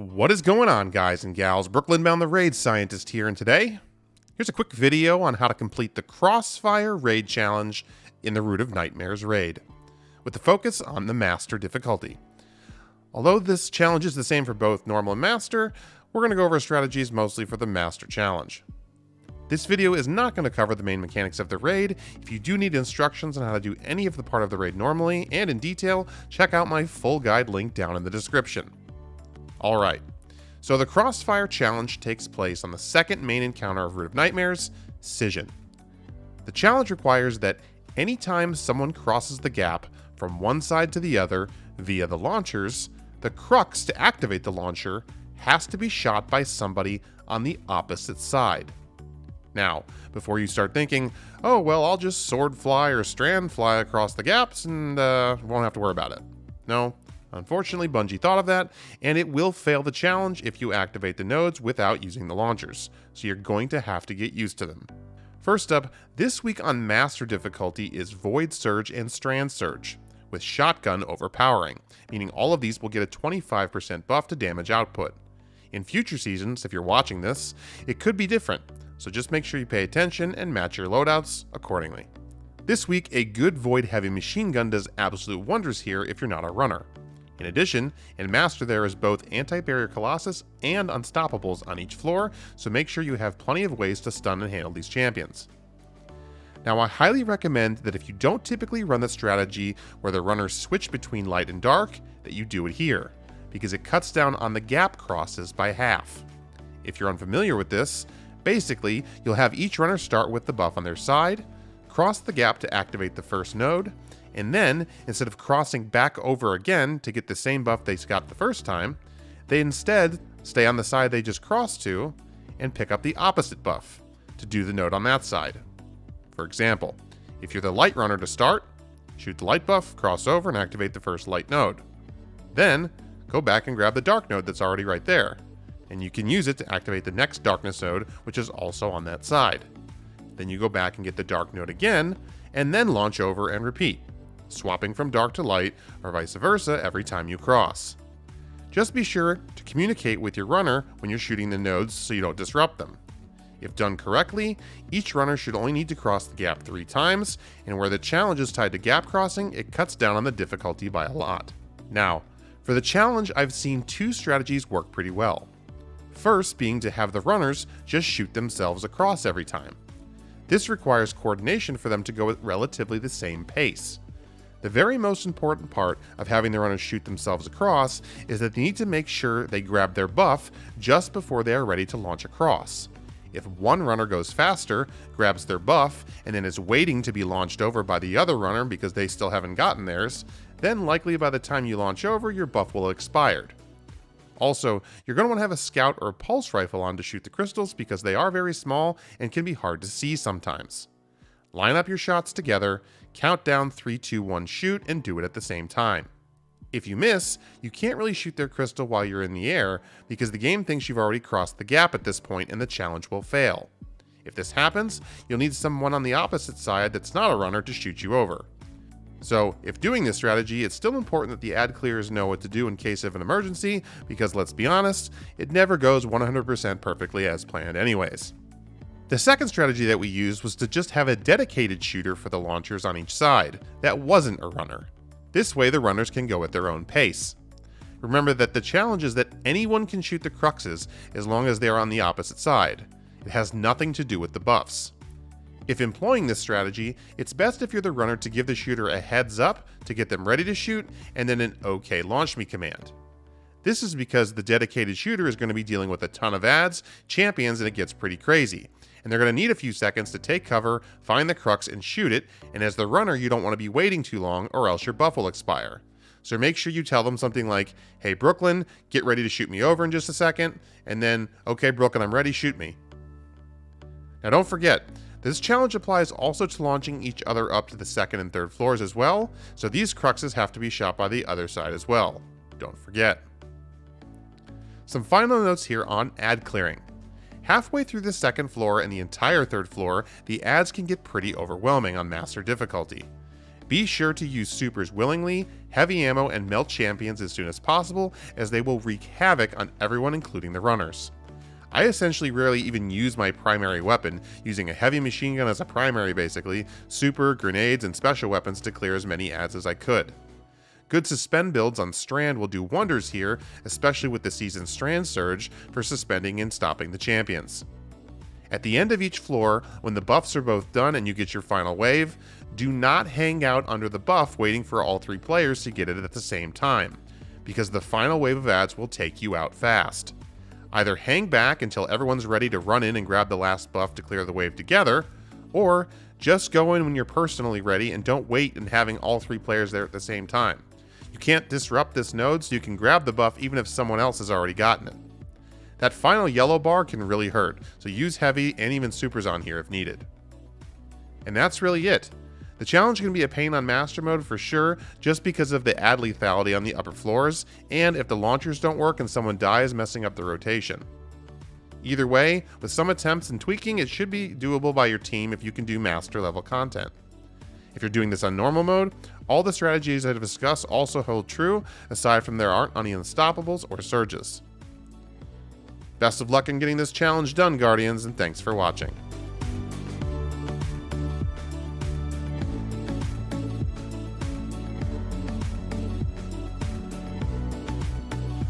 What is going on, guys and gals? Brooklyn Bound the Raid Scientist here, and today, here's a quick video on how to complete the Crossfire Raid Challenge in the Root of Nightmares raid, with the focus on the Master difficulty. Although this challenge is the same for both Normal and Master, we're going to go over strategies mostly for the Master challenge. This video is not going to cover the main mechanics of the raid. If you do need instructions on how to do any of the part of the raid normally and in detail, check out my full guide link down in the description. Alright, so the Crossfire challenge takes place on the second main encounter of Root of Nightmares, Scission. The challenge requires that anytime someone crosses the gap from one side to the other via the launchers, the crux to activate the launcher has to be shot by somebody on the opposite side. Now, before you start thinking, oh well, I'll just sword fly or strand fly across the gaps and won't have to worry about it. No. Unfortunately, Bungie thought of that, and it will fail the challenge if you activate the nodes without using the launchers, so you're going to have to get used to them. First up, this week on Master difficulty is Void Surge and Strand Surge, with Shotgun overpowering, meaning all of these will get a 25% buff to damage output. In future seasons, if you're watching this, it could be different, so just make sure you pay attention and match your loadouts accordingly. This week, a good Void Heavy Machine Gun does absolute wonders here if you're not a runner. In addition, in Master there is both Anti-Barrier Colossus and Unstoppables on each floor, so make sure you have plenty of ways to stun and handle these champions. Now I highly recommend that if you don't typically run the strategy where the runners switch between light and dark, that you do it here, because it cuts down on the gap crosses by half. If you're unfamiliar with this, basically you'll have each runner start with the buff on their side, cross the gap to activate the first node, and then, instead of crossing back over again to get the same buff they got the first time, they instead stay on the side they just crossed to and pick up the opposite buff to do the node on that side. For example, if you're the light runner to start, shoot the light buff, cross over, and activate the first light node. Then, go back and grab the dark node that's already right there, and you can use it to activate the next darkness node, which is also on that side. Then you go back and get the dark node again, and then launch over and repeat, swapping from dark to light or vice versa every time you cross. Just be sure to communicate with your runner when you're shooting the nodes so you don't disrupt them. If done correctly, each runner should only need to cross the gap 3 times, and where the challenge is tied to gap crossing, it cuts down on the difficulty by a lot. Now, for the challenge, I've seen 2 strategies work pretty well. First being to have the runners just shoot themselves across every time. This requires coordination for them to go at relatively the same pace. The very most important part of having the runners shoot themselves across is that they need to make sure they grab their buff just before they are ready to launch across. If one runner goes faster, grabs their buff, and then is waiting to be launched over by the other runner because they still haven't gotten theirs, then likely by the time you launch over, your buff will have expired. Also, you're going to want to have a scout or a pulse rifle on to shoot the crystals because they are very small and can be hard to see sometimes. Line up your shots together, count down 3, 2, 1, shoot, and do it at the same time. If you miss, you can't really shoot their crystal while you're in the air because the game thinks you've already crossed the gap at this point and the challenge will fail. If this happens, you'll need someone on the opposite side that's not a runner to shoot you over. So, if doing this strategy, it's still important that the ad clears know what to do in case of an emergency because let's be honest, it never goes 100% perfectly as planned anyways. The second strategy that we used was to just have a dedicated shooter for the launchers on each side that wasn't a runner. This way the runners can go at their own pace. Remember that the challenge is that anyone can shoot the cruxes as long as they are on the opposite side. It has nothing to do with the buffs. If employing this strategy, it's best if you're the runner to give the shooter a heads up to get them ready to shoot and then an OK launch me command. This is because the dedicated shooter is going to be dealing with a ton of ads, champions, and it gets pretty crazy. And they're going to need a few seconds to take cover, find the crux, and shoot it, and as the runner you don't want to be waiting too long or else your buff will expire. So make sure you tell them something like, hey Brooklyn, get ready to shoot me over in just a second, and then, okay Brooklyn, I'm ready, shoot me. Now don't forget, this challenge applies also to launching each other up to the second and third floors as well, so these cruxes have to be shot by the other side as well. Don't forget. Some final notes here on ad clearing. Halfway through the second floor and the entire third floor, the ads can get pretty overwhelming on Master difficulty. Be sure to use supers willingly, heavy ammo, and melt champions as soon as possible, as they will wreak havoc on everyone including the runners. I essentially rarely even use my primary weapon, using a heavy machine gun as a primary basically, super, grenades, and special weapons to clear as many ads as I could. Good suspend builds on Strand will do wonders here, especially with the Seasoned Strand Surge for suspending and stopping the champions. At the end of each floor, when the buffs are both done and you get your final wave, do not hang out under the buff waiting for all 3 players to get it at the same time, because the final wave of ads will take you out fast. Either hang back until everyone's ready to run in and grab the last buff to clear the wave together, or just go in when you're personally ready and don't wait in having all 3 players there at the same time. You can't disrupt this node, so you can grab the buff even if someone else has already gotten it. That final yellow bar can really hurt, so use heavy and even supers on here if needed. And that's really it. The challenge can be a pain on Master Mode for sure, just because of the ad lethality on the upper floors, and if the launchers don't work and someone dies, messing up the rotation. Either way, with some attempts and tweaking, it should be doable by your team if you can do Master level content. If you're doing this on normal mode, all the strategies I've discussed also hold true, aside from there aren't any Unstoppables or Surges. Best of luck in getting this challenge done, Guardians, and thanks for watching.